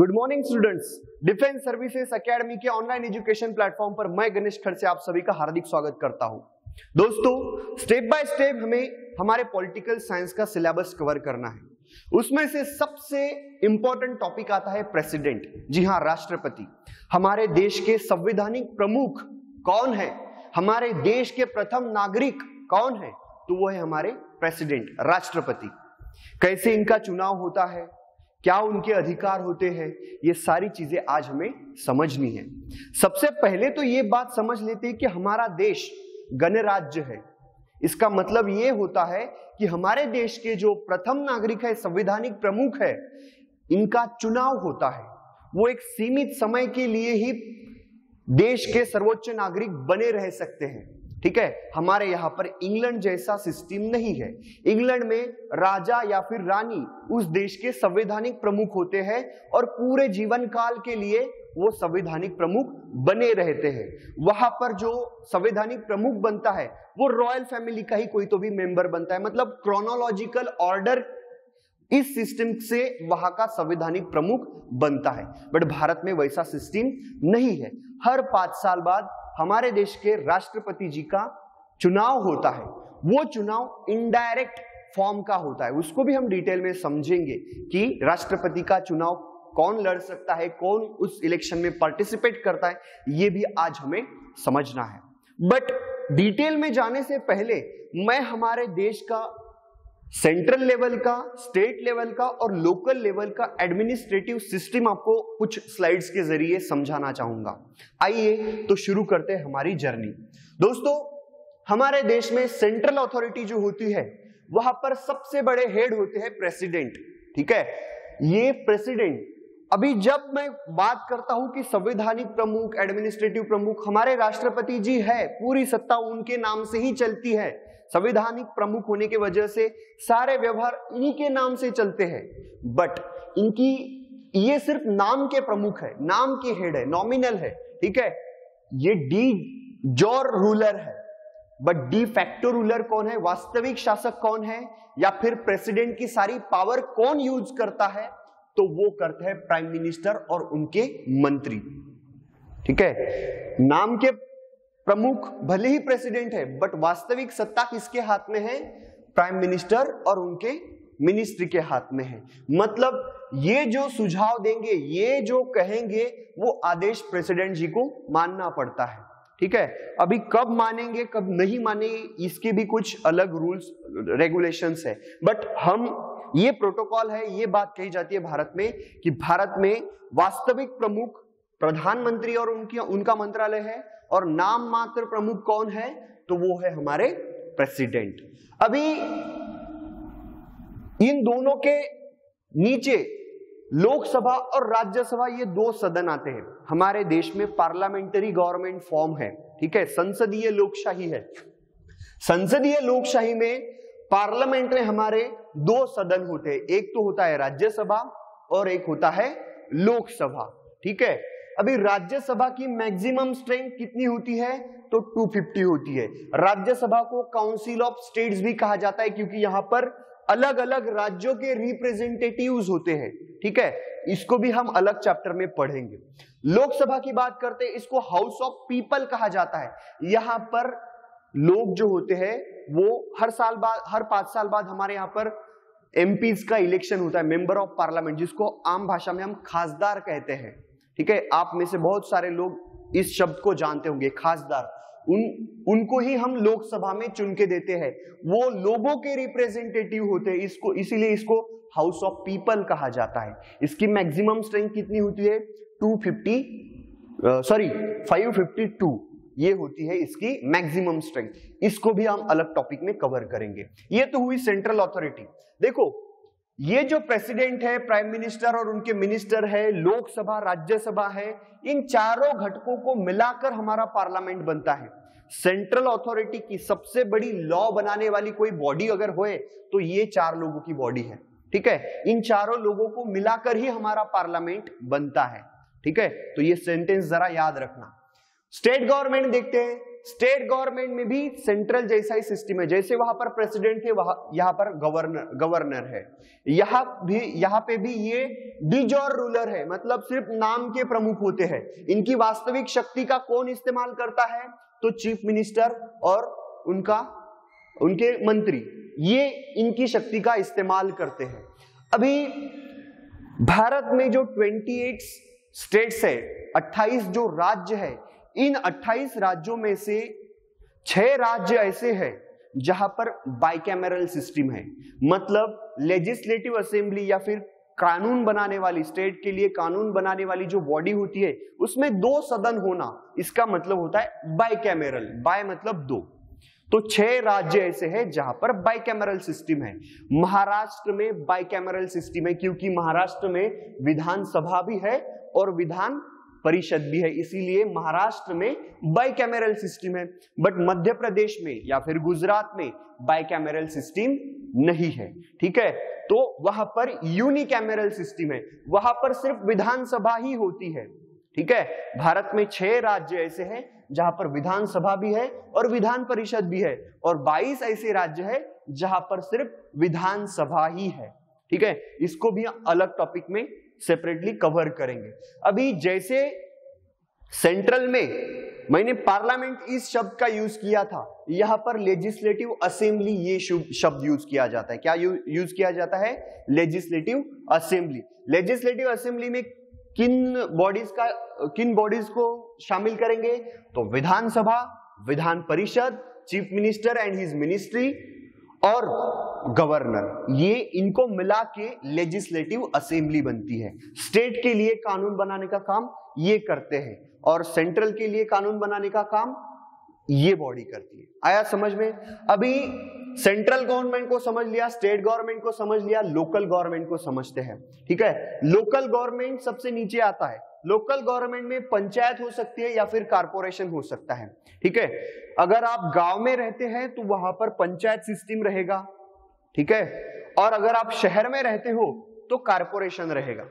Good morning students. Defence services academy के online education platform पर मैं गणेश खड़से आप सभी का हार्दिक स्वागत करता हूं। दोस्तों, स्टेप बाय स्टेप हमें हमारे पॉलिटिकल साइंस का सिलेबस कवर करना है। उसमें से सबसे इंपॉर्टेंट टॉपिक आता है प्रेसिडेंट। जी हां, राष्ट्रपति। हमारे देश के संवैधानिक प्रमुख कौन है, हमारे देश के प्रथम नागरिक कौन है, तो वो है हमारे प्रेसिडेंट, राष्ट्रपति। कैसे इनका चुनाव होता है, क्या उनके अधिकार होते हैं, ये सारी चीजें आज हमें समझनी है। सबसे पहले तो ये बात समझ लेते हैं कि हमारा देश गणराज्य है। इसका मतलब ये होता है कि हमारे देश के जो प्रथम नागरिक है, संवैधानिक प्रमुख है, इनका चुनाव होता है। वो एक सीमित समय के लिए ही देश के सर्वोच्च नागरिक बने रह सकते हैं। ठीक है, हमारे यहां पर इंग्लैंड जैसा सिस्टम नहीं है। इंग्लैंड में राजा या फिर रानी उस देश के संवैधानिक प्रमुख होते हैं और पूरे जीवन काल के लिए वो संवैधानिक प्रमुख बने रहते हैं। वहां पर जो संवैधानिक प्रमुख बनता है वो रॉयल फैमिली का ही कोई तो भी मेंबर बनता है। मतलब क्रोनोलॉजिकल ऑर्डर इस सिस्टम से वहां का संवैधानिक प्रमुख बनता है। बट भारत में वैसा सिस्टम नहीं है। हर 5 साल बाद हमारे देश के राष्ट्रपति जी का चुनाव होता है। वो चुनाव इनडायरेक्ट फॉर्म का होता है। उसको भी हम डिटेल में समझेंगे कि राष्ट्रपति का चुनाव कौन लड़ सकता है, कौन उस इलेक्शन में पार्टिसिपेट करता है, ये भी आज हमें समझना है। बट डिटेल में जाने से पहले मैं हमारे देश का सेंट्रल लेवल का, स्टेट लेवल का और लोकल लेवल का एडमिनिस्ट्रेटिव सिस्टम आपको कुछ स्लाइड्स के जरिए समझाना चाहूंगा। आइए तो शुरू करते हैं हमारी जर्नी। दोस्तों, हमारे देश में सेंट्रल अथॉरिटी जो होती है वहां पर सबसे बड़े हेड होते हैं प्रेसिडेंट। ठीक है, ये प्रेसिडेंट, अभी जब मैं बात करता हूं कि संवैधानिक प्रमुख, एडमिनिस्ट्रेटिव प्रमुख, हमारे राष्ट्रपति जी है, पूरी सत्ता उनके नाम से ही चलती है। संवैधानिक प्रमुख होने की वजह से सारे व्यवहार इन्हीं के नाम से चलते हैं। बट इनकी ये सिर्फ नाम के प्रमुख है, नाम के हेड है, नॉमिनल है। ठीक है, ये डी जोर रूलर है। बट डी फैक्टो रूलर कौन है, वास्तविक शासक कौन है, या फिर प्रेसिडेंट की सारी पावर कौन यूज करता है, तो वो करते हैं प्राइम मिनिस्टर और उनके मंत्री। ठीक है, नाम के प्रमुख भले ही प्रेसिडेंट है, बट वास्तविक सत्ता किसके हाथ में है, प्राइम मिनिस्टर और उनके मिनिस्ट्री के हाथ में है। मतलब ये जो सुझाव देंगे, ये जो कहेंगे, वो आदेश प्रेसिडेंट जी को मानना पड़ता है। ठीक है, अभी कब मानेंगे कब नहीं मानेंगे इसके भी कुछ अलग रूल्स रेगुलेशंस है। बट हम ये प्रोटोकॉल है, ये बात कही जाती है भारत में कि भारत में वास्तविक प्रमुख प्रधानमंत्री और उनका मंत्रालय है, और नाम मात्र प्रमुख कौन है, तो वो है हमारे प्रेसिडेंट। अभी इन दोनों के नीचे लोकसभा और राज्यसभा, ये 2 सदन आते हैं। हमारे देश में पार्लियामेंट्री गवर्नमेंट फॉर्म है। ठीक है, संसदीय लोकशाही है। संसदीय लोकशाही में पार्लियामेंट में हमारे 2 सदन होते हैं। एक तो होता है राज्यसभा और एक होता है लोकसभा। ठीक है, अभी राज्यसभा की मैक्सिमम स्ट्रेंथ कितनी होती है, तो 250 होती है। राज्यसभा को काउंसिल ऑफ स्टेट्स भी कहा जाता है, क्योंकि यहां पर अलग अलग राज्यों के रिप्रेजेंटेटिव्स होते हैं। ठीक है, इसको भी हम अलग चैप्टर में पढ़ेंगे। लोकसभा की बात करते हैं, इसको हाउस ऑफ पीपल कहा जाता है। यहां पर लोग जो होते हैं वो हर 5 साल बाद हमारे यहां पर एमपीज का इलेक्शन होता है, मेंबर ऑफ पार्लियामेंट, जिसको आम भाषा में हम खासदार कहते हैं। ठीक है, आप में से बहुत सारे लोग इस शब्द को जानते होंगे, खासदार। उनको ही हम लोकसभा में चुन के देते हैं। वो लोगों के रिप्रेजेंटेटिव होते हैं, इसीलिए इसको हाउस ऑफ पीपल कहा जाता है। इसकी मैक्सिमम स्ट्रेंथ कितनी होती है, 552 ये होती है इसकी मैक्सिमम स्ट्रेंथ। इसको भी हम अलग टॉपिक में कवर करेंगे। ये तो हुई सेंट्रल अथॉरिटी। देखो, ये जो प्रेसिडेंट है, प्राइम मिनिस्टर और उनके मिनिस्टर है, लोकसभा, राज्यसभा है, इन चारों घटकों को मिलाकर हमारा पार्लियामेंट बनता है। सेंट्रल अथॉरिटी की सबसे बड़ी लॉ बनाने वाली कोई बॉडी अगर होए तो ये 4 लोगों की बॉडी है। ठीक है, इन चारों लोगों को मिलाकर ही हमारा पार्लियामेंट बनता है। ठीक है, तो ये सेंटेंस जरा याद रखना। स्टेट गवर्नमेंट देखते हैं, स्टेट गवर्नमेंट में भी सेंट्रल जैसा ही सिस्टम है, जैसे वहां पर प्रेसिडेंट है वहां यहाँ पर गवर्नर है। यहाँ पे भी ये डिजोर रूलर है, मतलब सिर्फ नाम के प्रमुख होते हैं। इनकी वास्तविक शक्ति का कौन इस्तेमाल करता है? तो चीफ मिनिस्टर और उनके मंत्री, ये इनकी शक्ति का इस्तेमाल करते हैं। अभी भारत में जो 28 स्टेट्स है, 28 जो राज्य है, इन 28 राज्यों में से 6 राज्य ऐसे हैं जहां पर बाइकैमरल सिस्टम है, मतलब लेजिस्लेटिव असेंबली या फिर कानून बनाने वाली, स्टेट के लिए कानून बनाने वाली जो बॉडी होती है उसमें 2 सदन होना, इसका मतलब होता है बाइकैमरल। बाय मतलब 2। तो 6 राज्य ऐसे हैं जहां पर बाइकैमरल सिस्टम है। महाराष्ट्र में बाइकैमरल सिस्टम है क्योंकि महाराष्ट्र में विधानसभा भी है और विधान परिषद भी है, इसीलिए महाराष्ट्र में बाइकैमरल सिस्टम है। बट मध्य प्रदेश में या फिर गुजरात में बाइकैमरल सिस्टम नहीं है, ठीक है। तो वहां पर यूनिकैमरल सिस्टम है, वहां पर सिर्फ विधानसभा ही होती है, ठीक है। भारत में 6 राज्य ऐसे हैं जहां पर विधानसभा भी है और विधान परिषद भी है, और 22 ऐसे राज्य है जहां पर सिर्फ विधानसभा ही है, ठीक है। इसको भी अलग टॉपिक में सेपरेटली कवर करेंगे। अभी जैसे सेंट्रल में मैंने पार्लियामेंट इस शब्द का यूज किया था, यहां पर लेजिस्लेटिव असेंबली ये शब्द यूज किया जाता है। क्या यूज किया जाता है? Legislative assembly. लेजिस्लेटिव असेंबली में किन बॉडीज को शामिल करेंगे? तो विधानसभा, Vidhan Parishad, chief minister and his ministry और गवर्नर, ये इनको मिला के लेजिस्लेटिव असेंबली बनती है। स्टेट के लिए कानून बनाने का काम ये करते हैं और सेंट्रल के लिए कानून बनाने का काम ये बॉडी करती है। आया समझ में? अभी सेंट्रल गवर्नमेंट को समझ लिया, स्टेट गवर्नमेंट को समझ लिया, लोकल गवर्नमेंट को समझते हैं, ठीक है। लोकल गवर्नमेंट सबसे नीचे आता है। लोकल गवर्नमेंट में पंचायत हो सकती है या फिर कारपोरेशन हो सकता है, ठीक है। अगर आप गांव में रहते हैं तो वहां पर पंचायत सिस्टम रहेगा, ठीक है, और अगर आप शहर में रहते हो तो कारपोरेशन रहेगा,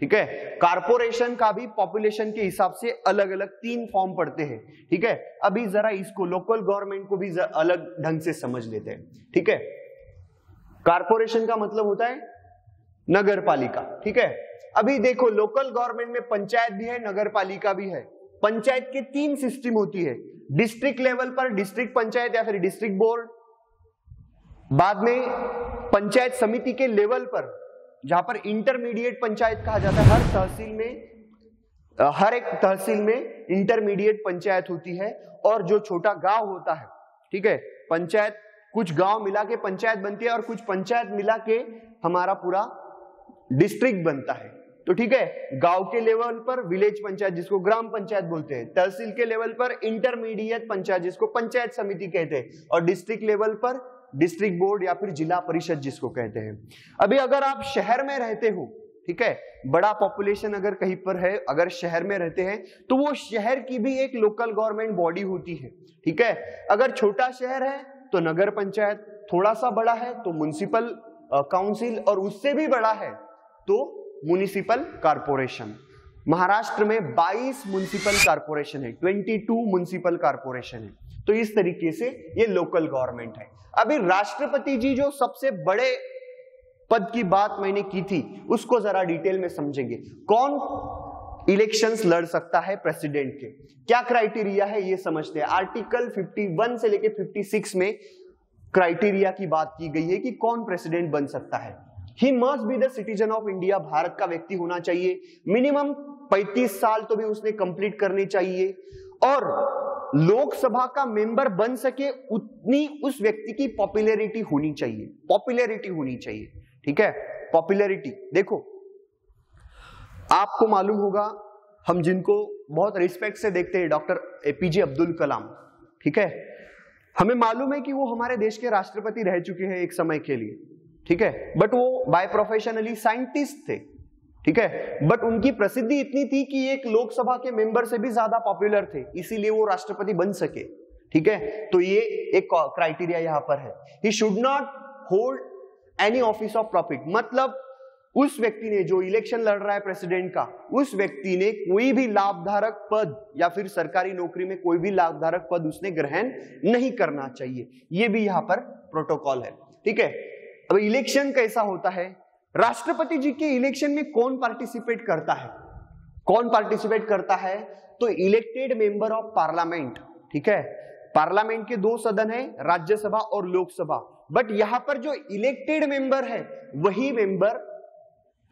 ठीक है। कारपोरेशन का भी पॉपुलेशन के हिसाब से अलग अलग 3 फॉर्म पड़ते हैं, ठीक है। अभी जरा इसको लोकल गवर्नमेंट को भी अलग ढंग से समझ लेते हैं, ठीक है। कारपोरेशन का मतलब होता है नगर पालिका, ठीक है। अभी देखो लोकल गवर्नमेंट में पंचायत भी है, नगर पालिका भी है। पंचायत के 3 सिस्टम होती है, डिस्ट्रिक्ट लेवल पर डिस्ट्रिक्ट पंचायत या फिर डिस्ट्रिक्ट बोर्ड, बाद में पंचायत समिति के लेवल पर जहां पर इंटरमीडिएट पंचायत कहा जाता है। हर एक तहसील में इंटरमीडिएट पंचायत होती है, और जो छोटा गांव होता है, ठीक है, पंचायत, कुछ गांव मिला के पंचायत बनती है और कुछ पंचायत मिला के हमारा पूरा डिस्ट्रिक्ट बनता है। तो ठीक है, गांव के लेवल पर विलेज पंचायत जिसको ग्राम पंचायत बोलते हैं, तहसील के लेवल पर इंटरमीडिएट पंचायत जिसको पंचायत समिति कहते हैं, और डिस्ट्रिक्ट लेवल पर डिस्ट्रिक्ट बोर्ड या फिर जिला परिषद जिसको कहते हैं। अभी अगर आप शहर में रहते हो, ठीक है, बड़ा पॉपुलेशन अगर कहीं पर है, अगर शहर में रहते हैं तो वो शहर की भी एक लोकल गवर्नमेंट बॉडी होती है, ठीक है। अगर छोटा शहर है तो नगर पंचायत, थोड़ा सा बड़ा है तो म्युनिसिपल काउंसिल, और उससे भी बड़ा है तो म्युनिसिपल कारपोरेशन। महाराष्ट्र में 22 म्युनिसिपल कारपोरेशन है, 22 म्युनिसिपल कारपोरेशन है। तो इस तरीके से ये लोकल गवर्नमेंट है। अभी राष्ट्रपति जी जो सबसे बड़े पद की बात मैंने की थी, उसको जरा डिटेल में समझेंगे। कौन इलेक्शंस लड़ सकता है प्रेसिडेंट के, क्या क्राइटेरिया है ये समझते हैं। आर्टिकल 51 से लेके 56 में क्राइटेरिया की बात की गई है कि कौन प्रेसिडेंट बन सकता है। He must be the citizen of India, Bharat का व्यक्ति होना चाहिए, मिनिमम 35 साल तो भी उसने कंप्लीट करने चाहिए, और लोकसभा का मेंबर बन सके उतनी उस व्यक्ति की पॉपुलैरिटी होनी चाहिए, पॉपुलैरिटी होनी चाहिए, ठीक है। पॉपुलैरिटी देखो, आपको मालूम होगा, हम जिनको बहुत रिस्पेक्ट से देखते हैं, डॉक्टर एपीजे अब्दुल कलाम, ठीक है, हमें मालूम है कि वो हमारे देश के राष्ट्रपति रह चुके हैं एक समय के लिए, ठीक है, बट वो बाय प्रोफेशनली साइंटिस्ट थे, ठीक है, बट उनकी प्रसिद्धि इतनी थी कि एक लोकसभा के मेंबर से भी ज्यादा पॉपुलर थे, इसीलिए वो राष्ट्रपति बन सके, ठीक है। तो ये एक क्राइटेरिया यहां पर है। He should not hold any office of profit, मतलब उस व्यक्ति ने, जो इलेक्शन लड़ रहा है प्रेसिडेंट का, उस व्यक्ति ने कोई भी लाभधारक पद या फिर सरकारी नौकरी में कोई भी लाभधारक पद उसने ग्रहण नहीं करना चाहिए। ये भी यहाँ पर प्रोटोकॉल है, ठीक है। अब इलेक्शन कैसा होता है? राष्ट्रपति जी के इलेक्शन में कौन पार्टिसिपेट करता है? कौन पार्टिसिपेट करता है? तो इलेक्टेड मेंबर ऑफ पार्लियामेंट, ठीक है। पार्लियामेंट के दो सदन है, राज्यसभा और लोकसभा, बट यहां पर जो इलेक्टेड मेंबर है वही मेंबर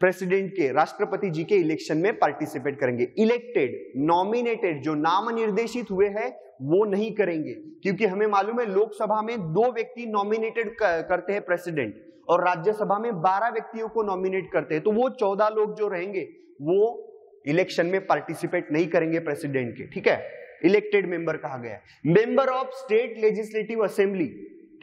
प्रेसिडेंट के, राष्ट्रपति जी के इलेक्शन में पार्टिसिपेट करेंगे। इलेक्टेड, नॉमिनेटेड, जो नाम निर्देशित हुए हैं वो नहीं करेंगे, क्योंकि हमें मालूम है लोकसभा में 2 व्यक्ति नॉमिनेटेड करते हैं प्रेसिडेंट, और राज्यसभा में 12 व्यक्तियों को नॉमिनेट करते हैं, तो वो 14 लोग जो रहेंगे वो इलेक्शन में पार्टिसिपेट नहीं करेंगे प्रेसिडेंट के, ठीक है। इलेक्टेड मेंबर कहा गया है। Member of state legislative assembly,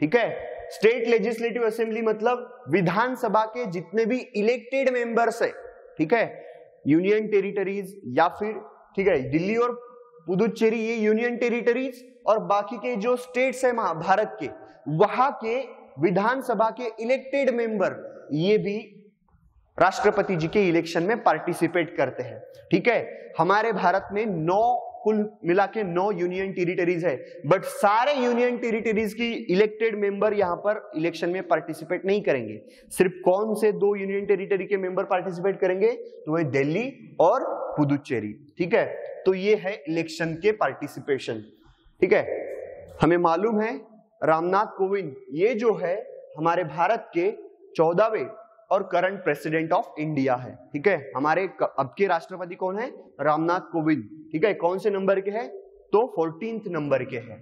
ठीक है। स्टेट लेजिस्लेटिव असेंबली मतलब विधानसभा के जितने भी इलेक्टेड मेंबर्स है, ठीक है, यूनियन टेरिटरीज या फिर, ठीक है, दिल्ली और पुदुचेरी ये यूनियन टेरिटरीज, और बाकी के जो स्टेट्स है भारत के, वहां के विधानसभा के इलेक्टेड मेंबर ये भी राष्ट्रपति जी के इलेक्शन में पार्टिसिपेट करते हैं, ठीक है। हमारे भारत में 9 कुल मिला के 9 यूनियन टेरिटरीज है, बट सारे यूनियन टेरिटरीज की इलेक्टेड मेंबर यहां पर इलेक्शन में पार्टिसिपेट नहीं करेंगे। सिर्फ कौन से 2 यूनियन टेरिटरी के मेंबर पार्टिसिपेट करेंगे? तो वह दिल्ली और पुदुचेरी, ठीक है। तो ये है इलेक्शन के पार्टिसिपेशन, ठीक है। हमें मालूम है रामनाथ कोविंद ये जो है हमारे भारत के 14वें और करंट प्रेसिडेंट ऑफ इंडिया है, ठीक है। हमारे अब के राष्ट्रपति कौन है? रामनाथ कोविंद, ठीक है। कौन से नंबर के हैं? तो 14th नंबर के हैं।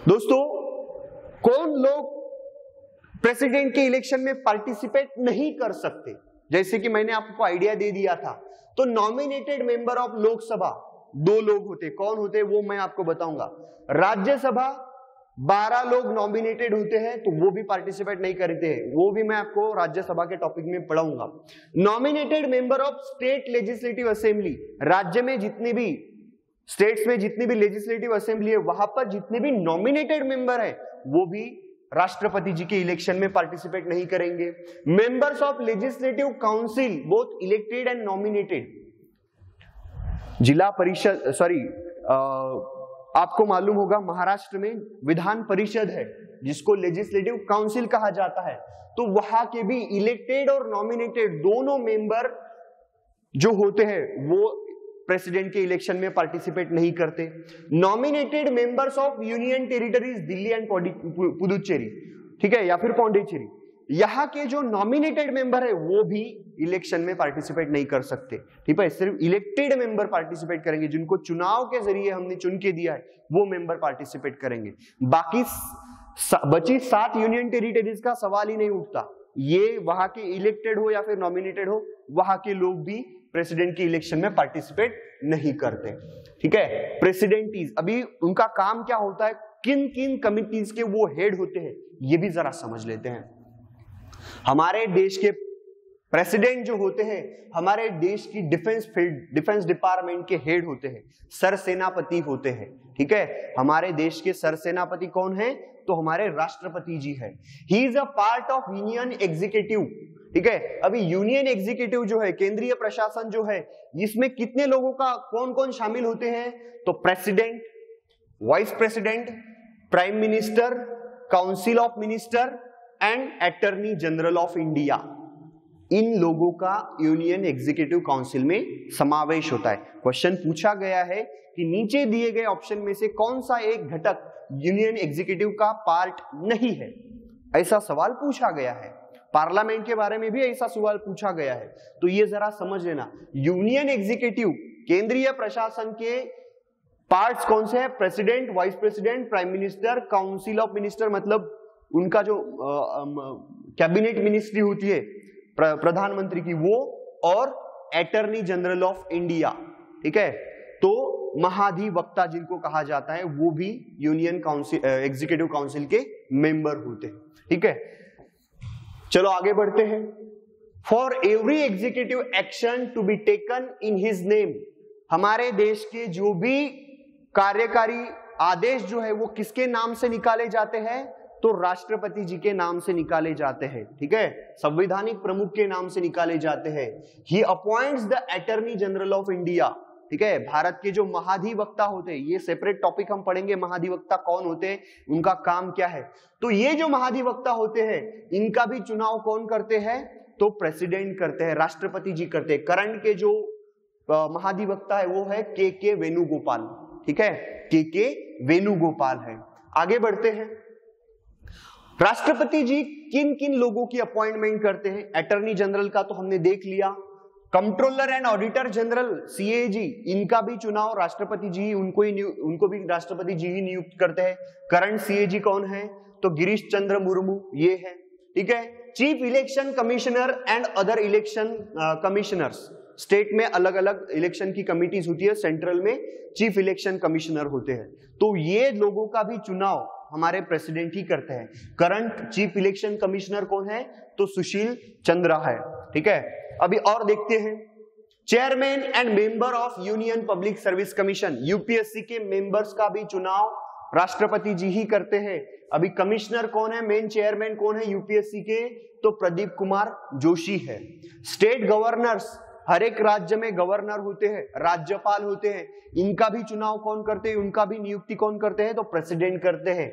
दोस्तों, कौन लोग प्रेसिडेंट के इलेक्शन में पार्टिसिपेट नहीं कर सकते? जैसे कि मैंने आपको आइडिया दे दिया था, तो नॉमिनेटेड मेंबर ऑफ लोकसभा 2 लोग होते, कौन होते वो मैं आपको बताऊंगा। राज्यसभा 12 लोग नॉमिनेटेड होते हैं, तो वो भी पार्टिसिपेट नहीं करते हैं, वो भी मैं आपको राज्यसभा के टॉपिक में पढ़ाऊंगा। Nominated member of state legislative assembly, राज्य में जितने भी स्टेट्स में जितनी भी लेजिस्लेटिव असेंबली है वहां पर जितने भी नॉमिनेटेड मेंबर है वो भी राष्ट्रपति जी के इलेक्शन में पार्टिसिपेट नहीं करेंगे। Members of legislative council both elected and nominated, जिला परिषद आपको मालूम होगा महाराष्ट्र में विधान परिषद है जिसको लेजिस्लेटिव काउंसिल कहा जाता है, तो वहां के भी इलेक्टेड और नॉमिनेटेड दोनों मेंबर जो होते हैं वो प्रेसिडेंट के इलेक्शन में पार्टिसिपेट नहीं करते। Nominated members of union territories Delhi and Puducherry, ठीक है, या फिर पौंडीचेरी, यहाँ के जो नॉमिनेटेड मेंबर है वो भी इलेक्शन में पार्टिसिपेट नहीं कर सकते, ठीक है। सिर्फ इलेक्टेड मेंबर पार्टिसिपेट करेंगे, जिनको चुनाव के जरिए हमने चुन के दिया है वो मेंबर पार्टिसिपेट करेंगे। बाकी बची 7 यूनियन टेरिटरीज का सवाल ही नहीं उठता, ये वहां के इलेक्टेड हो या फिर नॉमिनेटेड हो, वहां के लोग भी प्रेसिडेंट के इलेक्शन में पार्टिसिपेट नहीं करते, ठीक है। प्रेसिडेंटीज, अभी उनका काम क्या होता है, किन किन कमिटीज के वो हेड होते हैं, ये भी जरा समझ लेते हैं। हमारे देश के प्रेसिडेंट जो होते हैं हमारे देश की डिफेंस डिपार्टमेंट के हेड होते हैं, सरसेनापति होते हैं, ठीक है। हमारे देश के सरसेनापति कौन है? तो हमारे राष्ट्रपति जी है। He is a part of union executive, ठीक है। अभी यूनियन एग्जीक्यूटिव जो है, केंद्रीय प्रशासन जो है, इसमें कितने लोगों का कौन कौन शामिल होते हैं? तो president, vice president, prime minister, council of minister and attorney general of India, इन लोगों का यूनियन एग्जीक्यूटिव काउंसिल में समावेश होता है। क्वेश्चन पूछा गया है कि नीचे दिए गए ऑप्शन में से कौन सा एक घटक यूनियन एग्जीक्यूटिव का पार्ट नहीं है, ऐसा सवाल पूछा गया है। पार्लियामेंट के बारे में भी ऐसा सवाल पूछा गया है, तो ये जरा समझ लेना। यूनियन एग्जीक्यूटिव, केंद्रीय प्रशासन के पार्ट्स कौन से हैं? President, vice president, prime minister, council of minister, मतलब उनका जो कैबिनेट मिनिस्ट्री होती है प्रधानमंत्री की, वो, और अटॉर्नी जनरल ऑफ इंडिया, ठीक है। तो महाधिवक्ता जिनको कहा जाता है वो भी यूनियन काउंसिल एग्जीक्यूटिव काउंसिल के मेंबर होते हैं, ठीक है। चलो आगे बढ़ते हैं। For every executive action to be taken in his name, हमारे देश के जो भी कार्यकारी आदेश जो है वो किसके नाम से निकाले जाते हैं? तो राष्ट्रपति जी के नाम से निकाले जाते हैं, ठीक है, संवैधानिक प्रमुख के नाम से निकाले जाते हैं। He appoints the attorney general of India, ठीक है। भारत के जो महाधिवक्ता होते हैं, ये सेपरेट टॉपिक हम पढ़ेंगे, महाधिवक्ता कौन होते हैं, उनका काम क्या है। तो ये जो महाधिवक्ता होते हैं, इनका भी चुनाव कौन करते हैं, तो प्रेसिडेंट करते हैं, राष्ट्रपति जी करते हैं। करंट के जो महाधिवक्ता है वो है के वेणुगोपाल, ठीक है, के वेणुगोपाल है। आगे बढ़ते हैं। राष्ट्रपति जी किन किन लोगों की अपॉइंटमेंट करते हैं? अटॉर्नी जनरल का तो हमने देख लिया, controller and auditor general CAG, इनका भी चुनाव राष्ट्रपति जी, उनको भी राष्ट्रपति जी ही नियुक्त करते हैं। करंट सीएजी कौन है? तो गिरीश चंद्र मुर्मू, ये है, ठीक है। Chief election commissioner and other election commissioners, state में अलग अलग इलेक्शन की कमिटीज होती है, सेंट्रल में चीफ इलेक्शन कमिश्नर होते हैं। तो ये लोगों का भी चुनाव हमारे प्रेसिडेंट ही करते हैं। करंट चीफ इलेक्शन कमिश्नर कौन है? तो सुशील चंद्रा है, ठीक है। अभी और देखते हैं। Chairman and member of union public service commission, UPSC के मेंबर्स का भी चुनाव राष्ट्रपति जी ही करते हैं। अभी कमिश्नर कौन है, मेन चेयरमैन कौन है यूपीएससी के? तो प्रदीप कुमार जोशी है। स्टेट गवर्नर्स, हर एक राज्य में गवर्नर होते हैं, राज्यपाल होते हैं, इनका भी चुनाव कौन करते हैं, उनका भी नियुक्ति कौन करते हैं? तो प्रेसिडेंट करते हैं,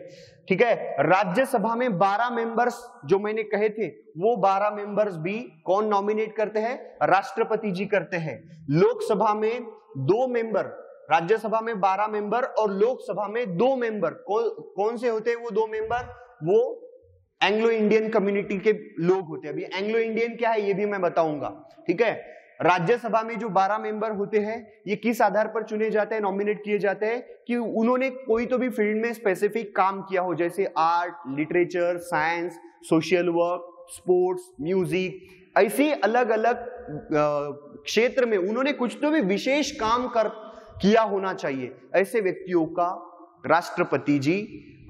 ठीक है। राज्यसभा में 12 मेंबर्स जो मैंने कहे थे, वो 12 मेंबर्स भी कौन नॉमिनेट करते हैं? राष्ट्रपति जी करते हैं। लोकसभा में 2 मेंबर, राज्यसभा में 12 मेंबर और लोकसभा में 2 मेंबर, कौन से होते हैं वो 2 मेंबर? वो एंग्लो इंडियन कम्युनिटी के लोग होते हैं। अभी एंग्लो इंडियन क्या है ये भी मैं बताऊंगा, ठीक है। राज्यसभा में जो 12 मेंबर होते हैं, ये किस आधार पर चुने जाते हैं, नॉमिनेट किए जाते हैं? कि उन्होंने कोई तो भी फील्ड में स्पेसिफिक काम किया हो, जैसे art, literature, science, social work, sports, music, ऐसे अलग अलग क्षेत्र में उन्होंने कुछ तो भी विशेष काम किया होना चाहिए। ऐसे व्यक्तियों का राष्ट्रपति जी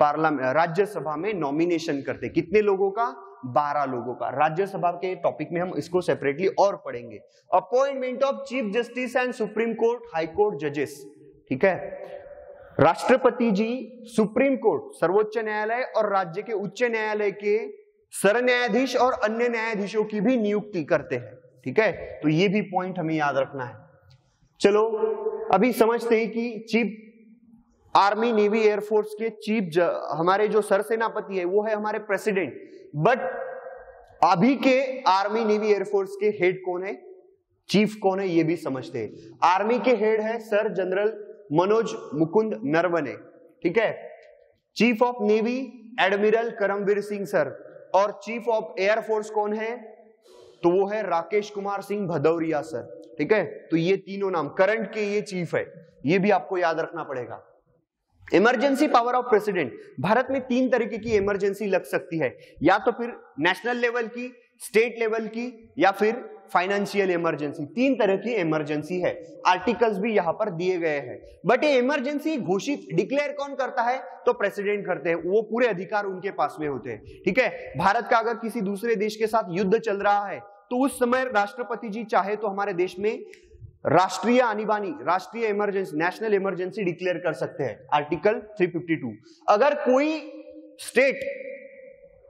राज्यसभा में नॉमिनेशन करते। कितने लोगों का? 12 लोगों का। राज्यसभा के टॉपिक में हम इसको सेपरेटली और पढ़ेंगे। Appointment of chief justice and supreme court high court जजेस, ठीक है। राष्ट्रपति जी सुप्रीम कोर्ट, सर्वोच्च न्यायालय और राज्य के उच्च न्यायालय के सरन्यायाधीश और अन्य न्यायाधीशों की भी नियुक्ति करते हैं, ठीक है। तो ये भी पॉइंट हमें याद रखना है। चलो अभी समझते हैं कि चीफ आर्मी, नेवी, एयरफोर्स के चीफ हमारे जो सरसेनापति है वो है हमारे प्रेसिडेंट। बट अभी के आर्मी, नेवी, एयरफोर्स के हेड कौन है, चीफ कौन है, ये भी समझते हैं। आर्मी के हेड है सर जनरल मनोज मुकुंद नरवणे, ठीक है। Chief of navy admiral Karambir Singh sir, और चीफ ऑफ एयरफोर्स कौन है? तो वो है राकेश कुमार सिंह भदौरिया सर, ठीक है। तो ये तीनों नाम करंट के ये चीफ है, ये भी आपको याद रखना पड़ेगा। Emergency power of president, Bharat में 3 तरीके की इमरजेंसी लग सकती है, या तो फिर नेशनल लेवल की, स्टेट लेवल की, या फिर फाइनेंशियल इमरजेंसी। 3 तरह की इमरजेंसी है। आर्टिकल्स भी यहां पर दिए गए हैं। बट ये इमरजेंसी घोषित, डिक्लेयर कौन करता है? तो प्रेसिडेंट करते हैं, वो पूरे अधिकार उनके पास में होते हैं, ठीक है। भारत का अगर किसी दूसरे देश के साथ युद्ध चल रहा है तो उस समय राष्ट्रपति जी चाहे तो हमारे देश में राष्ट्रीय आनिबानी, राष्ट्रीय इमरजेंसी, नेशनल इमरजेंसी डिक्लेयर कर सकते हैं, आर्टिकल 352। अगर कोई स्टेट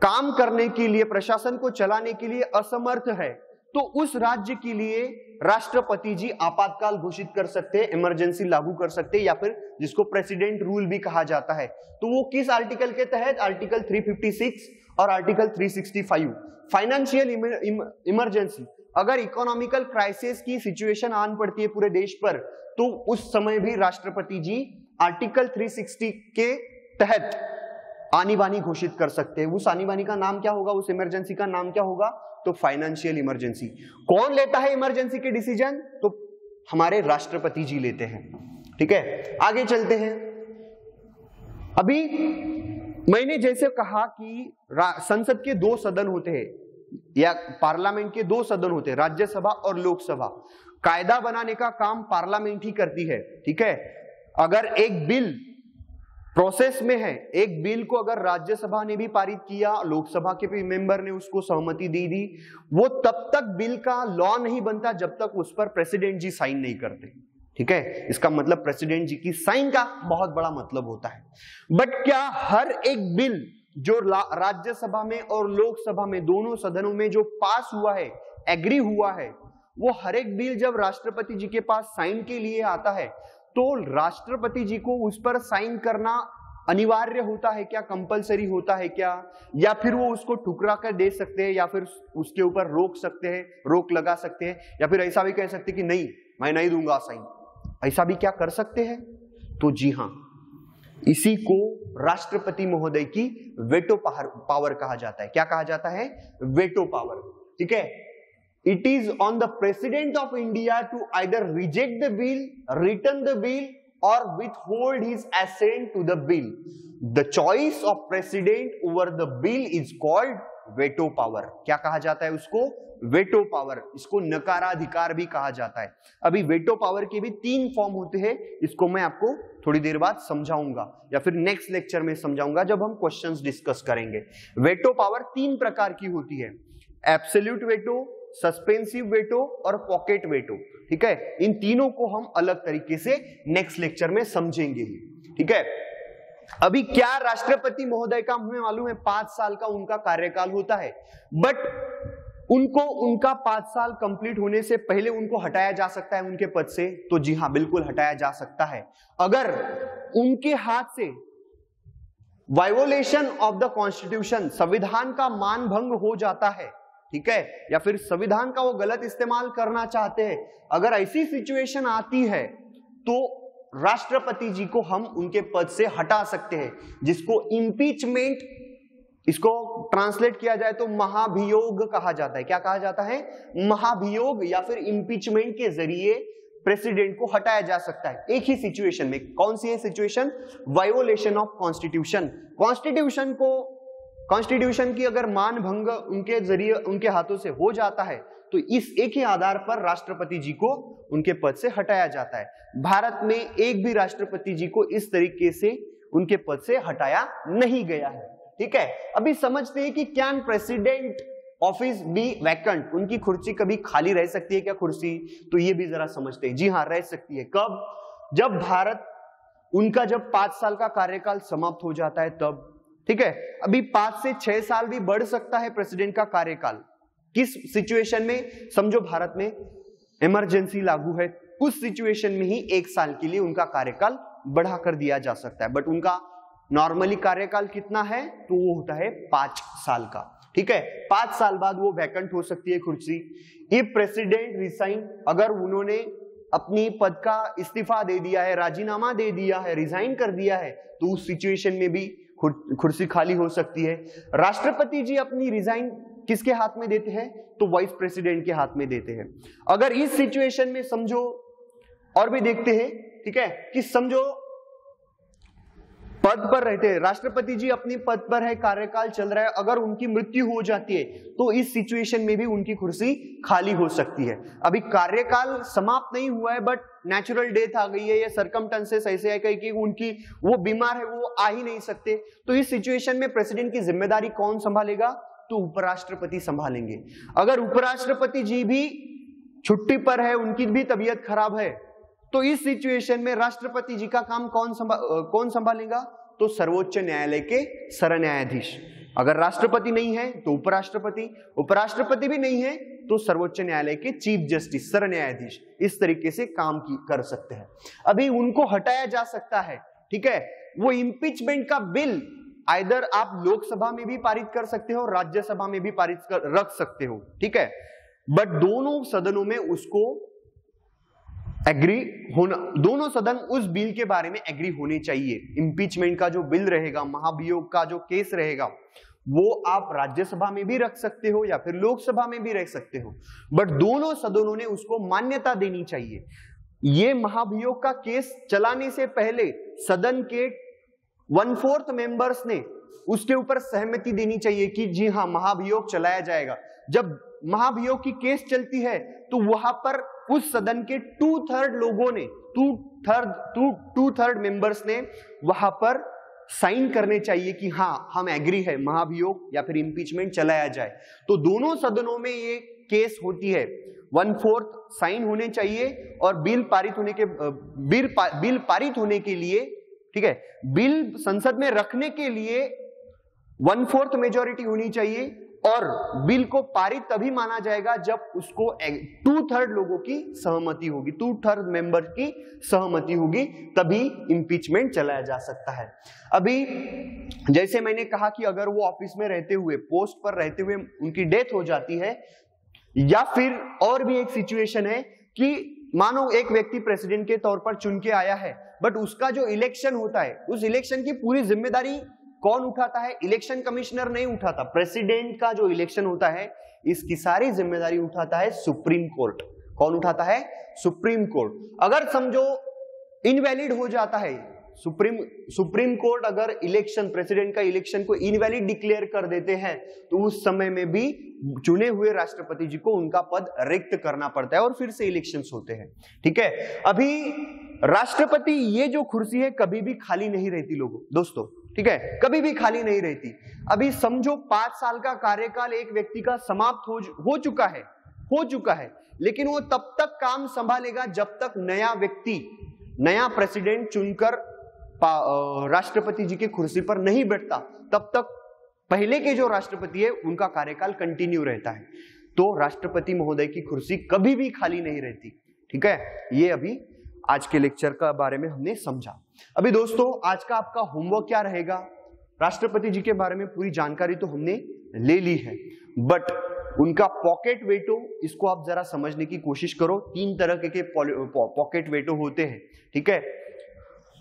काम करने के लिए, प्रशासन को चलाने के लिए असमर्थ है, तो उस राज्य के लिए राष्ट्रपति जी आपातकाल घोषित कर सकते हैं, इमरजेंसी लागू कर सकते हैं, या फिर जिसको प्रेसिडेंट रूल भी कहा जाता है। तो वो किस आर्टिकल के तहत? आर्टिकल 356 और आर्टिकल 365। फाइनेंशियल इमरजेंसी, अगर इकोनॉमिकल क्राइसिस की सिचुएशन आन पड़ती है पूरे देश पर, तो उस समय भी राष्ट्रपति जी आर्टिकल 360 के तहत आनी बानी घोषित कर सकते हैं। उस आनी बानी का नाम क्या होगा, उस इमरजेंसी का नाम क्या होगा? तो फाइनेंशियल इमरजेंसी। कौन लेता है इमरजेंसी के डिसीजन? तो हमारे राष्ट्रपति जी लेते हैं, ठीक है। आगे चलते हैं। अभी मैंने जैसे कहा कि संसद के 2 सदन होते हैं, या पार्लियामेंट के 2 सदन होते हैं, राज्यसभा और लोकसभा। कायदा बनाने का काम पार्लियामेंट ही करती है, ठीक है। अगर एक बिल प्रोसेस में है, एक बिल को अगर राज्यसभा ने भी पारित किया, लोकसभा के भी मेंबर ने उसको सहमति दे दी, वो तब तक बिल का लॉ नहीं बनता जब तक उस पर प्रेसिडेंट जी साइन नहीं करते, ठीक है। इसका मतलब प्रेसिडेंट जी की साइन का बहुत बड़ा मतलब होता है। बट क्या हर एक बिल जो राज्यसभा में और लोकसभा में दोनों सदनों में जो पास हुआ है, एग्री हुआ है, वो हर एक बिल जब राष्ट्रपति जी के पास साइन के लिए आता है तो राष्ट्रपति जी को उस पर साइन करना अनिवार्य होता है क्या, कंपलसरी होता है क्या, या फिर वो उसको ठुकरा कर दे सकते हैं, या फिर उसके ऊपर रोक सकते हैं, रोक लगा सकते हैं, या फिर ऐसा भी कह सकते हैं कि नहीं मैं नहीं दूंगा साइन, ऐसा भी क्या कर सकते हैं? तो जी हां, इसी को राष्ट्रपति महोदय की वेटो पावर कहा जाता है। क्या कहा जाता है? Veto power. ठीक है, it is on the president of India to either reject the bill, return the bill or withhold his assent to the bill. The choice of president over the bill is called veto power. क्या कहा जाता है उसको? Veto power. इसको नकाराधिकार भी कहा जाता है। अभी वेटो पावर के भी 3 फॉर्म होते हैं, इसको मैं आपको थोड़ी देर बाद समझाऊंगा या फिर नेक्स्ट लेक्चर में समझाऊंगा जब हम क्वेश्चंस डिस्कस करेंगे। वेटो पावर 3 प्रकार की होती है, एब्सोल्यूट वेटो, सस्पेंसिव वेटो और पॉकेट वेटो। ठीक है, इन तीनों को हम अलग तरीके से नेक्स्ट लेक्चर में समझेंगे ही। ठीक है, अभी क्या राष्ट्रपति महोदय का हमें मालूम है 5 साल का उनका कार्यकाल होता है, बट उनको उनका 5 साल कंप्लीट होने से पहले उनको हटाया जा सकता है उनके पद से। तो जी हां, बिल्कुल हटाया जा सकता है अगर उनके हाथ से वायोलेशन ऑफ द कॉन्स्टिट्यूशन, संविधान का मान भंग हो जाता है। ठीक है, या फिर संविधान का वो गलत इस्तेमाल करना चाहते हैं, अगर ऐसी सिचुएशन आती है तो राष्ट्रपति जी को हम उनके पद से हटा सकते हैं, जिसको इंपीचमेंट, इसको ट्रांसलेट किया जाए तो महाभियोग कहा जाता है। क्या कहा जाता है? महाभियोग, या फिर इंपीचमेंट के जरिए प्रेसिडेंट को हटाया जा सकता है एक ही सिचुएशन में। कौन सी है situation? Violation of constitution. Constitution की अगर मान भंग उनके जरिए, उनके हाथों से हो जाता है तो इस एक ही आधार पर राष्ट्रपति जी को उनके पद से हटाया जाता है। भारत में एक भी राष्ट्रपति जी को इस तरीके से उनके पद से हटाया नहीं गया है। ठीक है, अभी समझते हैं कि can president office be vacant, उनकी कुर्सी कभी खाली रह सकती है क्या कुर्सी? तो ये भी जरा समझते हैं। जी हां, रह सकती है। कब? जब भारत, उनका जब 5 साल का कार्यकाल समाप्त हो जाता है तब। ठीक है, अभी 5 से 6 साल भी बढ़ सकता है प्रेसिडेंट का कार्यकाल। किस सिचुएशन में? समझो भारत में इमरजेंसी लागू है, उस सिचुएशन में ही 1 साल के लिए उनका कार्यकाल बढ़ा कर दिया जा सकता है, बट उनका नॉर्मली कार्यकाल कितना है? तो वो होता है 5 साल का। ठीक है, 5 साल बाद वो वैकेंट हो सकती है कुर्सी। इफ प्रेसिडेंट रिसाइन, अगर उन्होंने अपनी पद का इस्तीफा दे दिया है, राजीनामा दे दिया है, रिजाइन कर दिया है, तो उस सिचुएशन में भी कुर्सी खाली हो सकती है। राष्ट्रपति जी अपनी रिजाइन किसके हाथ में देते हैं? तो वाइस प्रेसिडेंट के हाथ में देते हैं। अगर इस सिचुएशन में समझो, और भी देखते हैं, ठीक है, कि समझो पद पर रहते हैं, राष्ट्रपति जी अपनी पद पर है, कार्यकाल चल रहा है, अगर उनकी मृत्यु हो जाती है तो इस सिचुएशन में भी उनकी कुर्सी खाली हो सकती है। अभी कार्यकाल समाप्त नहीं हुआ है, बट नेचुरल डेथ आ गई है, या सरकमस्टेंसेस ऐसे है कि उनकी, वो बीमार है, वो आ ही नहीं सकते, तो इस सिचुएशन में प्रेसिडेंट की जिम्मेदारी कौन संभालेगा? तो उपराष्ट्रपति संभालेंगे। अगर उपराष्ट्रपति जी भी छुट्टी पर है, उनकी भी तबीयत खराब है, तो इस सिचुएशन में राष्ट्रपति जी का काम कौन संभालेगा? तो सर्वोच्च न्यायालय के सरन्यायाधीश। अगर राष्ट्रपति नहीं है तो उपराष्ट्रपति, उपराष्ट्रपति भी नहीं है तो सर्वोच्च न्यायालय के चीफ जस्टिस, सरन्यायाधीश, इस तरीके से काम कर सकते हैं। अभी उनको हटाया जा सकता है। ठीक है, वो इंपीचमेंट का बिल आइदर आप लोकसभा में भी पारित कर सकते हो, राज्यसभा में भी पारित कर रख सकते हो। ठीक है, बट दोनों सदनों में उसको एग्री होना, दोनों सदन उस बिल के बारे में एग्री होने चाहिए। इंपीचमेंट का जो बिल रहेगा, महाभियोग का जो केस रहेगा, वो आप राज्यसभा में भी रख सकते हो या फिर लोकसभा में भी रख सकते हो, बट दोनों सदनों ने उसको मान्यता देनी चाहिए। ये महाभियोग का केस चलाने से पहले सदन के 1/4 मेंबर्स ने उसके ऊपर सहमति देनी चाहिए कि जी हां, महाभियोग चलाया जाएगा। जब महाभियोग की केस चलती है तो वहां पर उस सदन के 2/3 लोगों ने, 2/3 मेंबर्स ने वहां पर साइन करने चाहिए कि हां, हम एग्री है, महाभियोग या फिर इंपीचमेंट चलाया जाए। तो दोनों सदनों में ये केस होती है, 1/4 साइन होने चाहिए, और बिल पारित होने के लिए, ठीक है, बिल संसद में रखने के लिए 1/4 मेजॉरिटी होनी चाहिए और बिल को पारित तभी माना जाएगा जब उसको 2/3 लोगों की सहमति होगी, 2/3 मेंबर की सहमति होगी, तभी इंपीचमेंट चलाया जा सकता है। अभी जैसे मैंने कहा कि अगर वो ऑफिस में रहते हुए, पोस्ट पर रहते हुए उनकी डेथ हो जाती है, या फिर और भी एक सिचुएशन है कि मानो एक व्यक्ति प्रेसिडेंट के तौर पर चुन के आया है, बट उसका जो इलेक्शन होता है, उस इलेक्शन की पूरी जिम्मेदारी कौन उठाता है? इलेक्शन कमिश्नर नहीं उठाता। प्रेसिडेंट का जो इलेक्शन होता है, इसकी सारी जिम्मेदारी उठाता है सुप्रीम कोर्ट। कौन उठाता है? Supreme court. अगर समझो इनवैलिड हो जाता है, सुप्रीम कोर्ट अगर इलेक्शन, प्रेसिडेंट का इलेक्शन को इनवैलिड डिक्लेयर कर देते हैं, तो उस समय में भी चुने हुए राष्ट्रपति जी को उनका पद रिक्त करना पड़ता है और फिर से इलेक्शंस होते हैं। ठीक है, अभी राष्ट्रपति ये जो कुर्सी है कभी भी खाली नहीं रहती लोगों, दोस्तों, ठीक है, कभी भी खाली नहीं रहती। अभी समझो 5 साल का कार्यकाल एक व्यक्ति का समाप्त हो चुका है, लेकिन वो तब तक काम संभालेगा जब तक नया व्यक्ति, नया प्रेसिडेंट चुनकर राष्ट्रपति जी की कुर्सी पर नहीं बैठता, तब तक पहले के जो राष्ट्रपति है उनका कार्यकाल कंटिन्यू रहता है। तो राष्ट्रपति महोदय की कुर्सी कभी भी खाली नहीं रहती। ठीक है, ये अभी आज के लेक्चर का बारे में हमने समझा। अभी दोस्तों, आज का आपका होमवर्क क्या रहेगा? राष्ट्रपति जी के बारे में पूरी जानकारी तो हमने ले ली है, बट उनका पॉकेट वेटो, इसको आप जरा समझने की कोशिश करो। 3 तरह के पॉकेट वेटो होते हैं, ठीक है,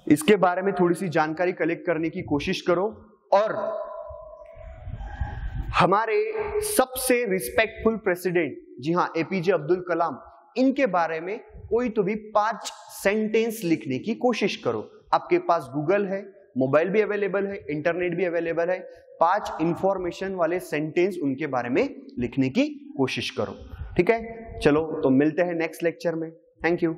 इसके बारे में थोड़ी सी जानकारी कलेक्ट करने की कोशिश करो। और हमारे सबसे रिस्पेक्टफुल प्रेसिडेंट, जी हाँ, एपीजे अब्दुल कलाम, इनके बारे में कोई तो भी 5 सेंटेंस लिखने की कोशिश करो। आपके पास गूगल है, मोबाइल भी अवेलेबल है, इंटरनेट भी अवेलेबल है। 5 इंफॉर्मेशन वाले सेंटेंस उनके बारे में लिखने की कोशिश करो। ठीक है, चलो तो मिलते हैं नेक्स्ट लेक्चर में। Thank you.